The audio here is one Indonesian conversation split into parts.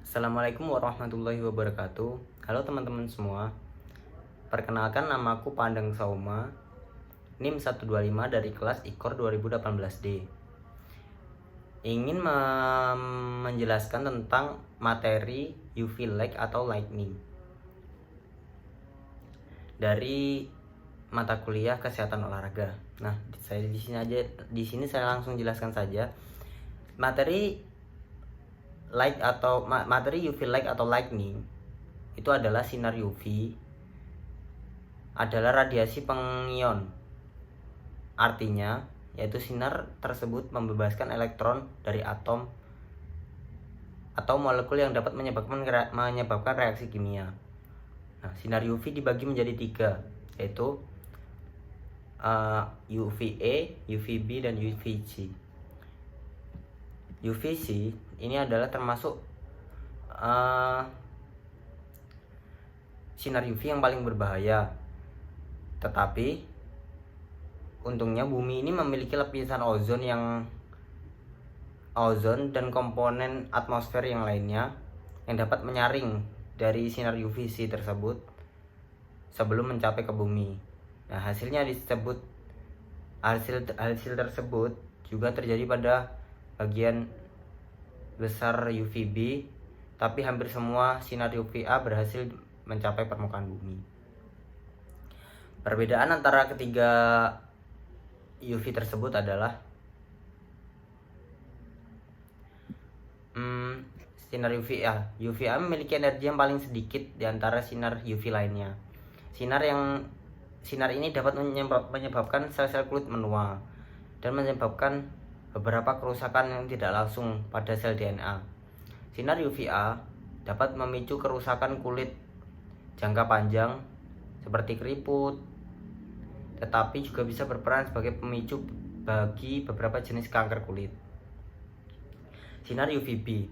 Assalamualaikum warahmatullahi wabarakatuh. Halo teman-teman semua. Perkenalkan, namaku Pandeng Sauma, NIM 125 dari kelas IKOR 2018D. Ingin menjelaskan tentang materi UV light atau lightning dari mata kuliah kesehatan olahraga. Nah, saya di sini saya langsung jelaskan saja. Materi light atau materi UV light atau lightning itu adalah sinar UV, adalah radiasi pengion. Artinya, yaitu sinar tersebut membebaskan elektron dari atom atau molekul yang dapat menyebabkan reaksi kimia. Nah, sinar UV dibagi menjadi 3, yaitu UVA, UVB, dan UVC. UVC ini adalah termasuk sinar UV yang paling berbahaya. Tetapi untungnya bumi ini memiliki lapisan ozon dan komponen atmosfer yang lainnya yang dapat menyaring dari sinar UVC tersebut sebelum mencapai ke bumi. Nah, hasil tersebut juga terjadi pada bagian besar UVB, tapi hampir semua sinar UVA berhasil mencapai permukaan bumi. Perbedaan antara ketiga UV tersebut adalah sinar UVA. UVA memiliki energi yang paling sedikit di antara sinar UV lainnya. Sinar ini dapat menyebabkan sel-sel kulit menua dan menyebabkan beberapa kerusakan yang tidak langsung pada sel DNA. Sinar UVA dapat memicu kerusakan kulit jangka panjang seperti keriput, tetapi juga bisa berperan sebagai pemicu bagi beberapa jenis kanker kulit. Sinar UVB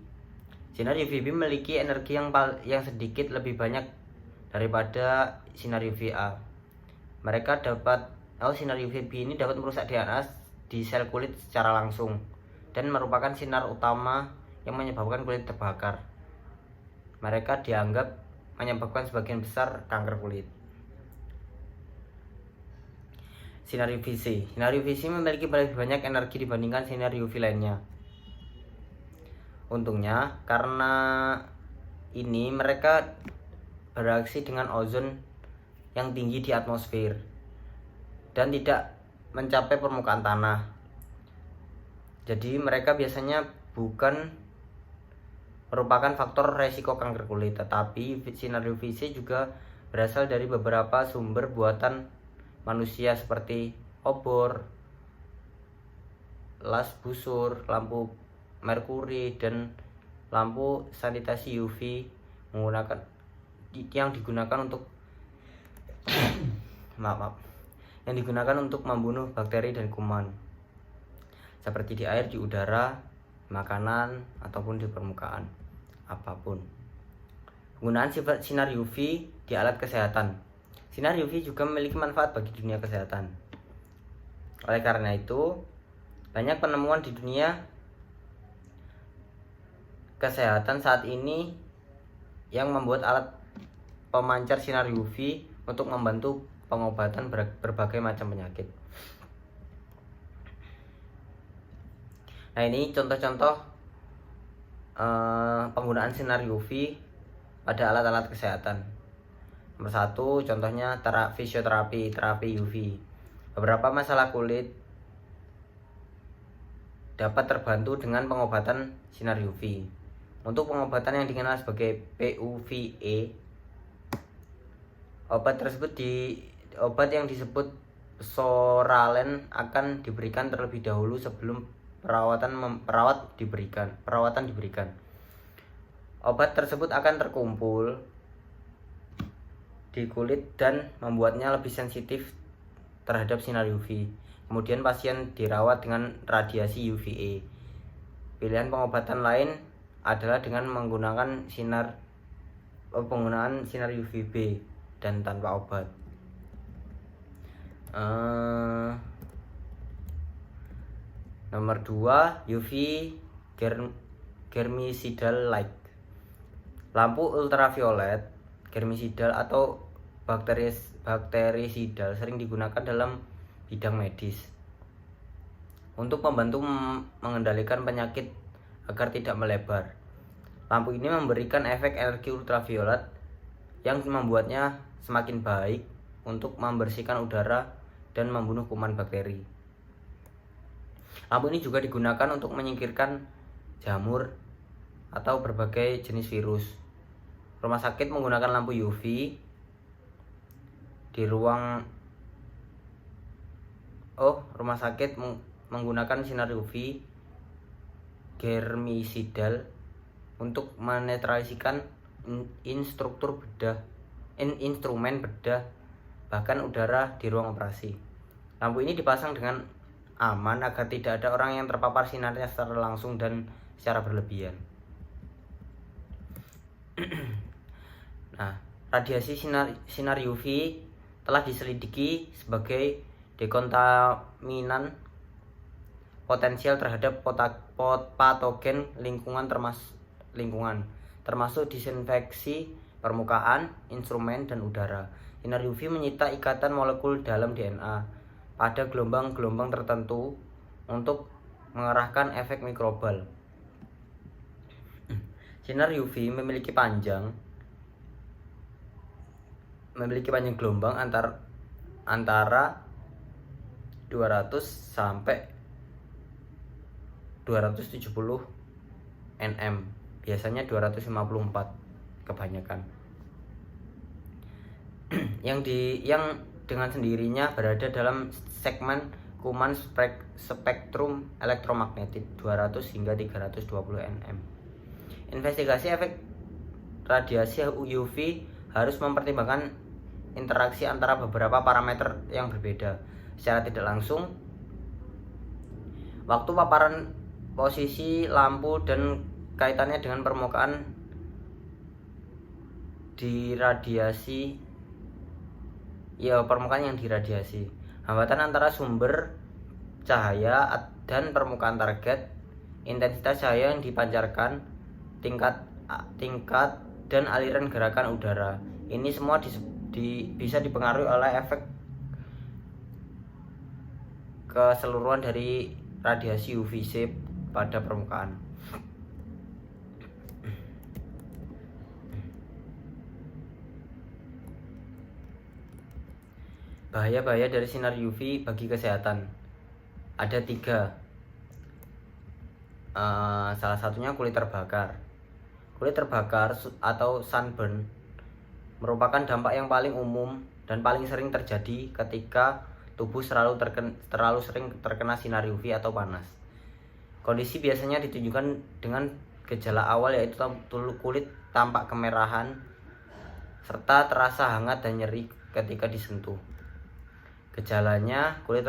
memiliki energi yang sedikit lebih banyak daripada sinar UVA. Sinar UVB ini dapat merusak DNA di sel kulit secara langsung dan merupakan sinar utama yang menyebabkan kulit terbakar. Mereka dianggap menyebabkan sebagian besar kanker kulit. Sinar UVC memiliki lebih banyak energi dibandingkan sinar UV lainnya. Untungnya, karena ini mereka bereaksi dengan ozon yang tinggi di atmosfer dan tidak mencapai permukaan tanah. Jadi mereka biasanya bukan merupakan faktor resiko kanker kulit, tetapi sinar UVC juga berasal dari beberapa sumber buatan manusia seperti obor, las busur, lampu merkuri, dan lampu sanitasi UV yang digunakan untuk membunuh bakteri dan kuman seperti di air, di udara, makanan, ataupun di permukaan apapun. Penggunaan sinar UV di alat kesehatan. Sinar UV juga memiliki manfaat bagi dunia kesehatan. Oleh karena itu, banyak penemuan di dunia kesehatan saat ini yang membuat alat pemancar sinar UV untuk membantu pengobatan berbagai macam penyakit. Nah, ini contoh-contoh penggunaan sinar UV pada alat-alat kesehatan. Nomor 1, contohnya fisioterapi, terapi UV. Beberapa masalah kulit dapat terbantu dengan pengobatan sinar UV. Untuk pengobatan yang dikenal sebagai PUVA, obat yang disebut Psoralen akan diberikan terlebih dahulu sebelum perawatan diberikan. Obat tersebut akan terkumpul di kulit dan membuatnya lebih sensitif terhadap sinar UV. Kemudian pasien dirawat dengan radiasi UVA. Pilihan pengobatan lain adalah dengan menggunakan penggunaan sinar UVB dan tanpa obat. Nomor 2, UV germicidal light. Lampu ultraviolet, germisidal atau bakterisidal sering digunakan dalam bidang medis untuk membantu mengendalikan penyakit agar tidak melebar. Lampu ini memberikan efek energi ultraviolet yang membuatnya semakin baik untuk membersihkan udara dan membunuh kuman bakteri. Lampu ini juga digunakan untuk menyingkirkan jamur atau berbagai jenis virus. Rumah sakit menggunakan lampu UV di ruang rumah sakit menggunakan sinar UV germisidal untuk menetraliskan instrumen bedah bahkan udara di ruang operasi. Lampu ini dipasang dengan aman agar tidak ada orang yang terpapar sinarnya secara langsung dan secara berlebihan. Nah, radiasi sinar UV telah diselidiki sebagai dekontaminan potensial terhadap patogen lingkungan termasuk disinfeksi permukaan, instrumen, dan udara. Sinar UV menyita ikatan molekul dalam DNA pada gelombang-gelombang tertentu untuk mengarahkan efek mikrobal. Sinar UV memiliki panjang gelombang antara 200 sampai 270 nm, biasanya 254 kebanyakan. yang dengan sendirinya berada dalam segmen kuman spektrum elektromagnetik 200 hingga 320 nm. Investigasi efek radiasi UV harus mempertimbangkan interaksi antara beberapa parameter yang berbeda. Secara tidak langsung, waktu paparan, posisi lampu, dan kaitannya dengan permukaan yang diradiasi. Hambatan antara sumber cahaya dan permukaan target, intensitas cahaya yang dipancarkan, tingkat dan aliran gerakan udara. Ini semua bisa dipengaruhi oleh efek keseluruhan dari radiasi UVC pada permukaan. Bahaya-bahaya dari sinar UV bagi kesehatan ada 3. Salah satunya kulit terbakar. Kulit terbakar atau sunburn merupakan dampak yang paling umum dan paling sering terjadi ketika tubuh terlalu sering terkena sinar UV atau panas. Kondisi biasanya ditunjukkan dengan gejala awal, yaitu kulit tampak kemerahan serta terasa hangat dan nyeri ketika disentuh. Gejalanya kulit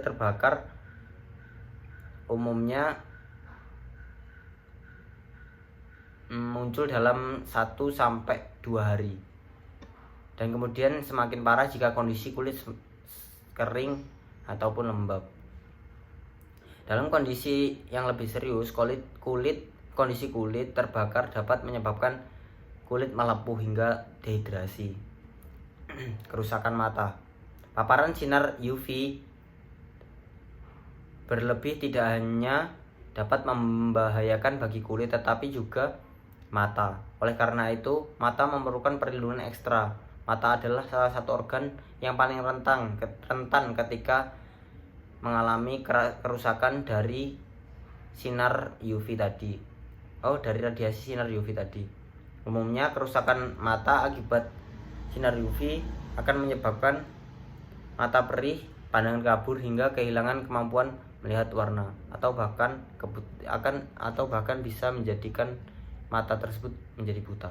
terbakar umumnya muncul dalam 1-2 hari, dan kemudian semakin parah jika kondisi kulit kering ataupun lembab. Dalam kondisi yang lebih serius, kondisi kulit terbakar dapat menyebabkan kulit melepuh hingga dehidrasi. Kerusakan mata. Paparan sinar UV berlebih tidak hanya dapat membahayakan bagi kulit tetapi juga mata. Oleh karena itu, mata memerlukan perlindungan ekstra. Mata adalah salah satu organ yang paling rentan ketika mengalami kerusakan dari sinar UV tadi. Dari radiasi sinar UV tadi. Umumnya kerusakan mata akibat sinar UV akan menyebabkan mata perih, pandangan kabur hingga kehilangan kemampuan melihat warna, atau bahkan bisa menjadikan mata tersebut menjadi buta.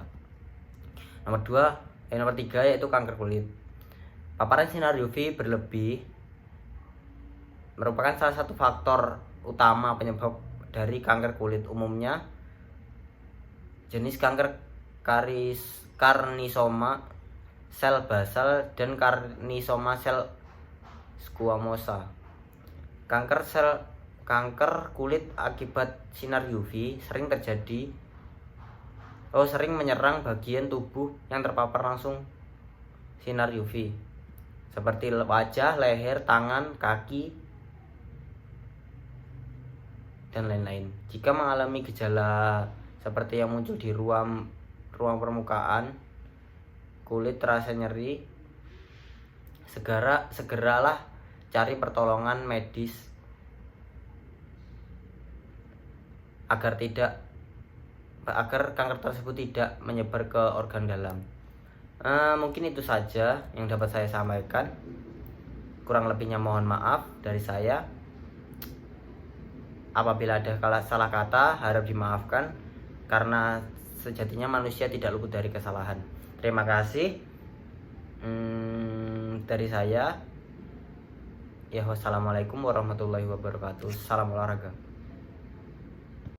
Nomor 3 yaitu kanker kulit. Paparan sinar UV berlebih merupakan salah satu faktor utama penyebab dari kanker kulit. Umumnya jenis kanker karnisoma sel basal dan karnisoma sel squamosa. Kanker kulit akibat sinar UV sering terjadi sering menyerang bagian tubuh yang terpapar langsung sinar UV seperti wajah, leher, tangan, kaki, dan lain-lain. Jika mengalami gejala seperti yang muncul di ruang permukaan, kulit terasa nyeri, segeralah cari pertolongan medis agar kanker tersebut tidak menyebar ke organ dalam. Mungkin itu saja yang dapat saya sampaikan. Kurang lebihnya mohon maaf dari saya. Apabila ada salah kata, harap dimaafkan, karena sejatinya manusia tidak luput dari kesalahan. Terima kasih dari saya. Ya, wassalamualaikum warahmatullahi wabarakatuh. Salam olahraga.